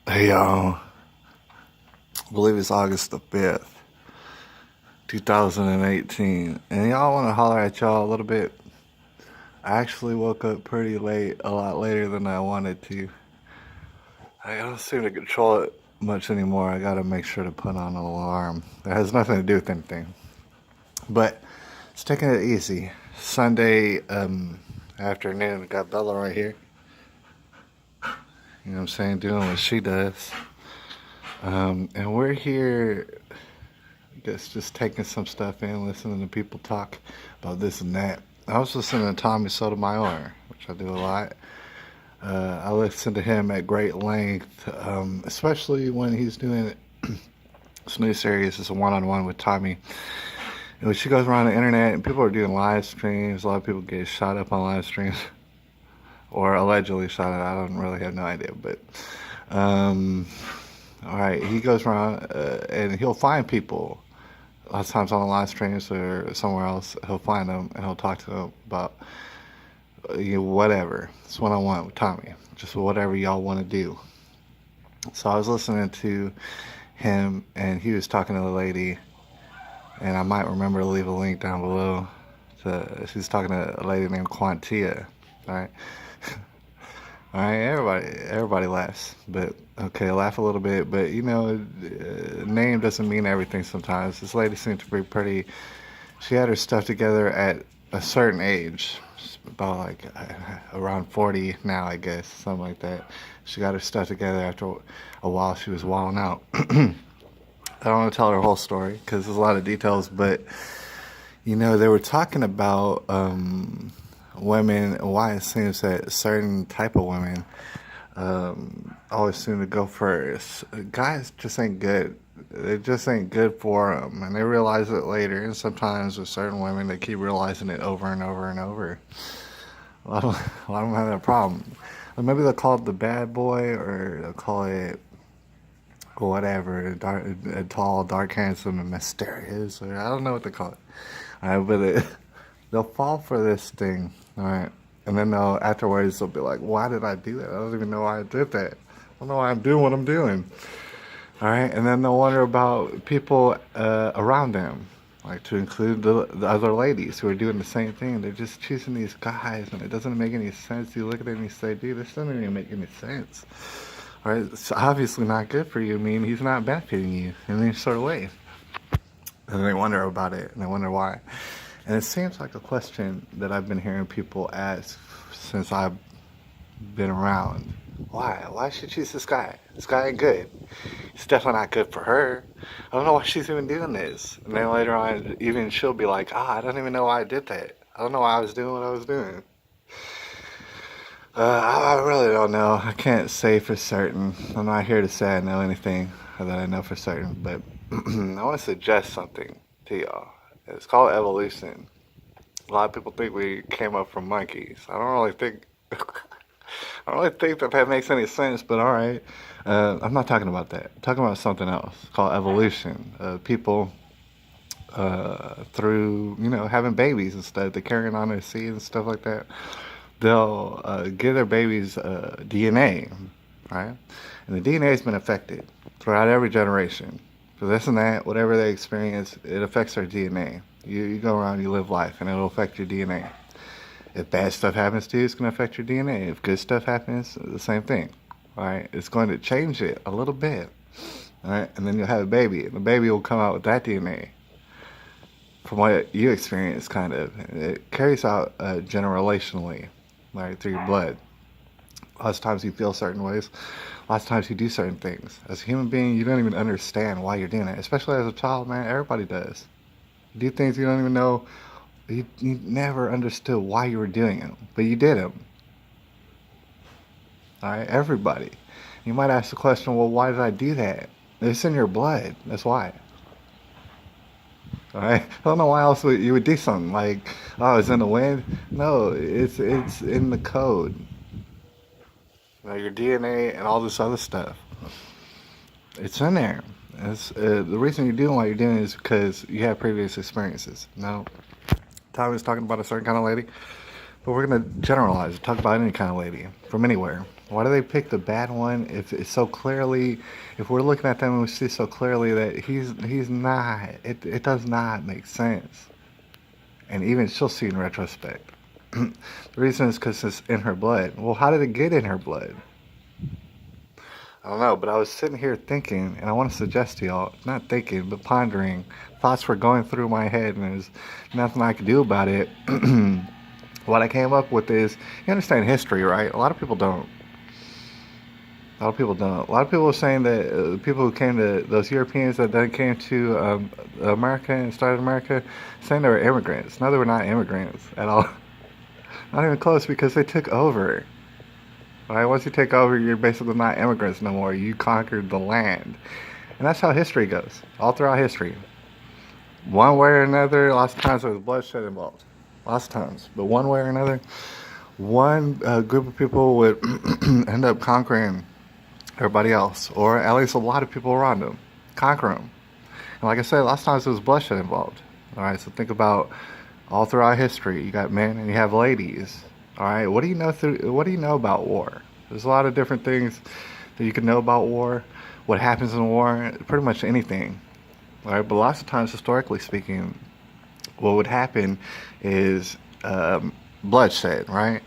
Hey y'all, I believe it's August the 5th, 2018. And y'all want to holler at y'all a little bit? I actually woke up pretty late, a lot later than I wanted to. I don't seem to control it much anymore. I gotta make sure to put on an alarm. That has nothing to do with anything. But it's taking it easy. Sunday afternoon, got Bella right here. You know what I'm saying? Doing what she does. And we're here, I guess, just taking some stuff in, listening to people talk about this and that. I was listening to Tommy Sotomayor, which I do a lot. I listen to him at great length, especially when he's doing this new series. It's a one-on-one with Tommy, in which he goes around the internet and people are doing live streams. A lot of people get shot up on live streams, or allegedly shot up. I don't really have no idea, but all right, he goes around and he'll find people. A lot of times on the live streams or somewhere else, he'll find them and he'll talk to them about whatever. It's one on one with Tommy, just whatever y'all want to do. So I was listening to him and he was talking to the lady, and I might remember to leave a link down below. She's talking to a lady named Quantia. All right. All right, everybody laughs, but okay, laugh a little bit. But name doesn't mean everything sometimes. This lady seemed to be pretty. She had her stuff together at a certain age, about like around 40 now, I guess, something like that. She got her stuff together after a while. She was wilding out. I don't want to tell her whole story because there's a lot of details, but they were talking about women, why it seems that certain type of women always seem to go first. Guys just ain't good. They just ain't good for them, and they realize it later. And sometimes with certain women, they keep realizing it over and over and over. A lot of them have that problem. Or maybe they'll call it the bad boy, or they'll call it whatever, tall, dark, handsome, and mysterious, or I don't know what they call it. All right, but they'll fall for this thing, all right, and then afterwards they'll be like, "Why did I do that? I don't even know why I did that. I don't know why I'm doing what I'm doing." All right, and then they'll wonder about people around them, like to include the other ladies who are doing the same thing. They're just choosing these guys, and it doesn't make any sense. You look at them and you say, "Dude, this doesn't even make any sense." All right, it's obviously not good for you. I mean, he's not benefiting you in any sort of way. And they wonder about it, and they wonder why. And it seems like a question that I've been hearing people ask since I've been around. Why? Why should she choose this guy? This guy ain't good. He's definitely not good for her. I don't know why she's even doing this. And then later on, even she'll be like, I don't even know why I did that. I don't know why I was doing what I was doing. I really don't know. I can't say for certain. I'm not here to say I know anything that I know for certain, but I want to suggest something to y'all. It's called evolution. A lot of people think we came up from monkeys. I don't really think. I don't really think that makes any sense. But all right, I'm not talking about that. I'm talking about something else called evolution. People through having babies and stuff, they're carrying on their seeds and stuff like that. They'll give their babies DNA, right? And the DNA has been affected throughout every generation. So this and that, whatever they experience, it affects their DNA. You go around, you live life, and it'll affect your DNA. If bad stuff happens to you, it's going to affect your DNA. If good stuff happens, the same thing. All right, it's going to change it a little bit. All right, and then you'll have a baby, and the baby will come out with that DNA from what you experience, kind of. It carries out generationally, right, through your blood. Lots of times you feel certain ways. Lots of times you do certain things. As a human being, you don't even understand why you're doing it. Especially as a child, man, everybody does. You do things you don't even know. You never understood why you were doing them, but you did them. All right, everybody. You might ask the question, well, why did I do that? It's in your blood. That's why. All right. I don't know why else you would do something like, oh, it's in the wind. No, it's in the code. Your DNA and all this other stuff. It's in there. The reason you're doing what you're doing is because you have previous experiences. Now, Tommy's talking about a certain kind of lady, but we're going to generalize, talk about any kind of lady from anywhere. Why do they pick the bad one if it's so clearly, if we're looking at them and we see so clearly that he's not, it does not make sense. And even she'll see in retrospect. The reason is because it's in her blood. Well, how did it get in her blood? I don't know, but I was sitting here thinking, and I want to suggest to y'all, not thinking, but pondering. Thoughts were going through my head, and there's nothing I could do about it. What I came up with is, you understand history, right? A lot of people don't. A lot of people don't. A lot of people are saying that people who came to, those Europeans that then came to America and started America, saying they were immigrants. No, they were not immigrants at all. Not even close, because they took over. Right? Once you take over, you're basically not immigrants no more. You conquered the land. And that's how history goes, all throughout history. One way or another, lots of times there was bloodshed involved. Lots of times. But one way or another, one group of people would end up conquering everybody else, or at least a lot of people around them, conquer them. And like I said, lots of times there was bloodshed involved. All right, so think about all throughout history. You got men and you have ladies. All right, what do you know about war? There's a lot of different things that you can know about war. What happens in war? Pretty much anything. All right, but lots of times, historically speaking, what would happen is bloodshed. Right,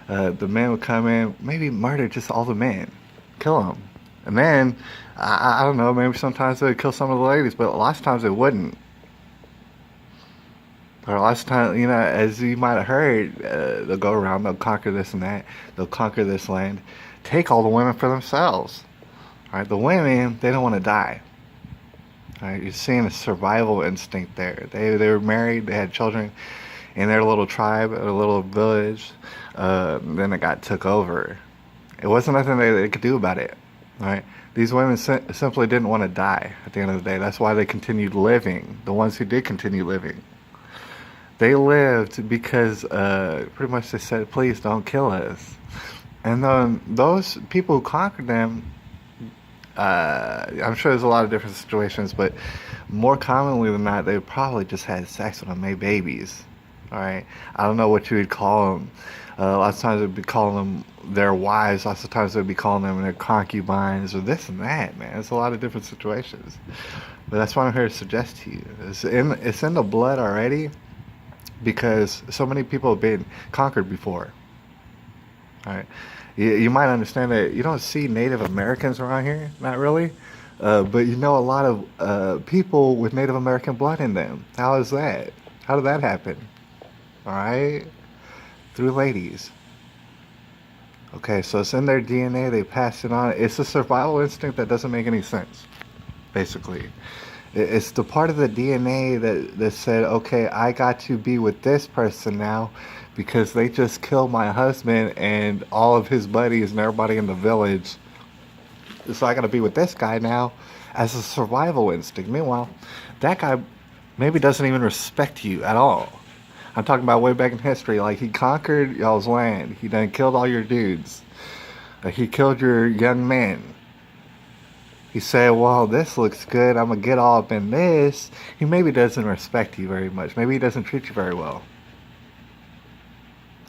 the men would come in, maybe murder just all the men, kill them, and then I don't know. Maybe sometimes they would kill some of the ladies, but lots of times they wouldn't. Or last time, as you might have heard, they'll go around, they'll conquer this and that, they'll conquer this land, take all the women for themselves. All right, the women, they don't want to die. All right, you're seeing a survival instinct there. They were married, they had children in their little tribe, a little village. Then it got took over. It wasn't nothing they could do about it. All right, these women simply didn't want to die at the end of the day. That's why they continued living. The ones who did continue living. They lived because pretty much they said, please don't kill us. And then those people who conquered them, I'm sure there's a lot of different situations, but more commonly than not, they probably just had sex with them, made babies. All right? I don't know what you would call them. Lots of times they'd be calling them their wives. Lots of times they'd be calling them their concubines or this and that, man. It's a lot of different situations. But that's what I'm here to suggest to you. It's in the blood already. Because so many people have been conquered before. All right, you might understand that you don't see Native Americans around here, not really, but you know a lot of people with Native American blood in them. How is that? How did that happen? All right, through ladies. Okay, so it's in their DNA. They pass it on. It's a survival instinct that doesn't make any sense, basically. It's the part of the DNA that said, okay, I got to be with this person now because they just killed my husband and all of his buddies and everybody in the village. So I got to be with this guy now as a survival instinct. Meanwhile, that guy maybe doesn't even respect you at all. I'm talking about way back in history. Like, he conquered y'all's land. He done killed all your dudes. He killed your young men. He said, well, this looks good. I'm going to get all up in this. He maybe doesn't respect you very much. Maybe he doesn't treat you very well.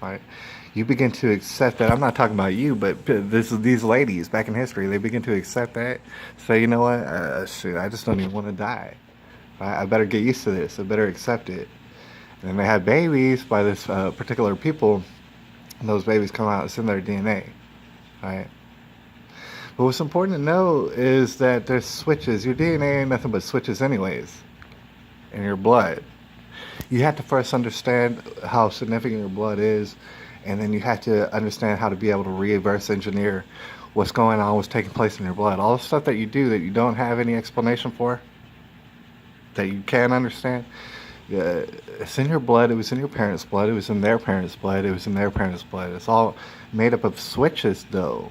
All right? You begin to accept that. I'm not talking about you, but these ladies back in history, they begin to accept that. Say, you know what? Shoot, I just don't even want to die. I better get used to this. I better accept it. And then they have babies by this particular people. And those babies come out. It's in their DNA. All right? But what's important to know is that there's switches. Your DNA ain't nothing but switches anyways in your blood. You have to first understand how significant your blood is, and then you have to understand how to be able to reverse engineer what's going on, what's taking place in your blood. All the stuff that you do that you don't have any explanation for, that you can't understand, it's in your blood. It was in your parents' blood. It was in their parents' blood. It was in their parents' blood. It's all made up of switches, though.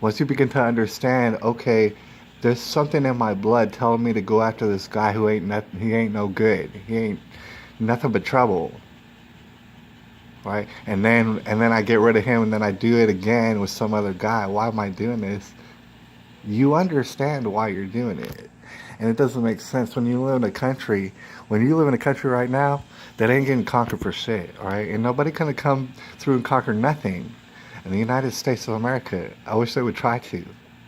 Once you begin to understand, okay, there's something in my blood telling me to go after this guy who ain't nothing. He ain't no good. He ain't nothing but trouble. Right? And then I get rid of him, and then I do it again with some other guy. Why am I doing this? You understand why you're doing it. And it doesn't make sense when you live in a country. When you live in a country right now that ain't getting conquered for shit. All right? And nobody gonna come through and conquer nothing. in the United States of America. I wish they would try to.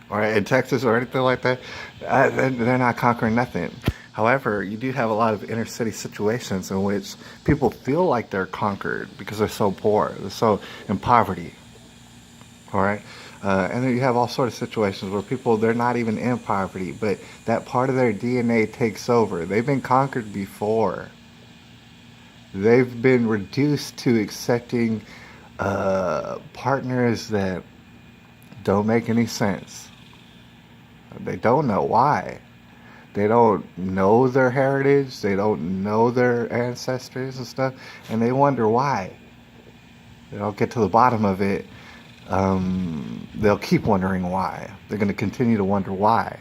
Or in Texas or anything like that. They're not conquering nothing. However, you do have a lot of inner city situations in which people feel like they're conquered because they're so poor, they're so in poverty. All right. And then you have all sorts of situations where people, they're not even in poverty, but that part of their DNA takes over. They've been conquered before. They've been reduced to accepting partners that don't make any sense. They don't know why. They don't know their heritage. They don't know their ancestors and stuff. And they wonder why. They don't get to the bottom of it. They'll keep wondering why. They're going to continue to wonder why.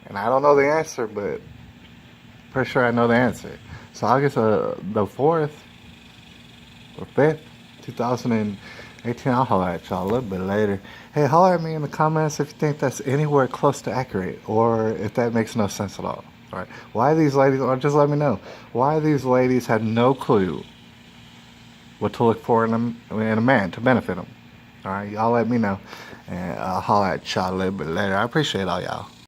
And I don't know the answer, but pretty sure I know the answer. So August the 4th or 5th, 2018, I'll holler at y'all a little bit later. Hey, holler at me in the comments if you think that's anywhere close to accurate or if that makes no sense at all. All right. Why these ladies, or just let me know, why these ladies had no clue what to look for in a man to benefit them. All right, y'all let me know. And I'll holler at y'all a little bit later. I appreciate all y'all.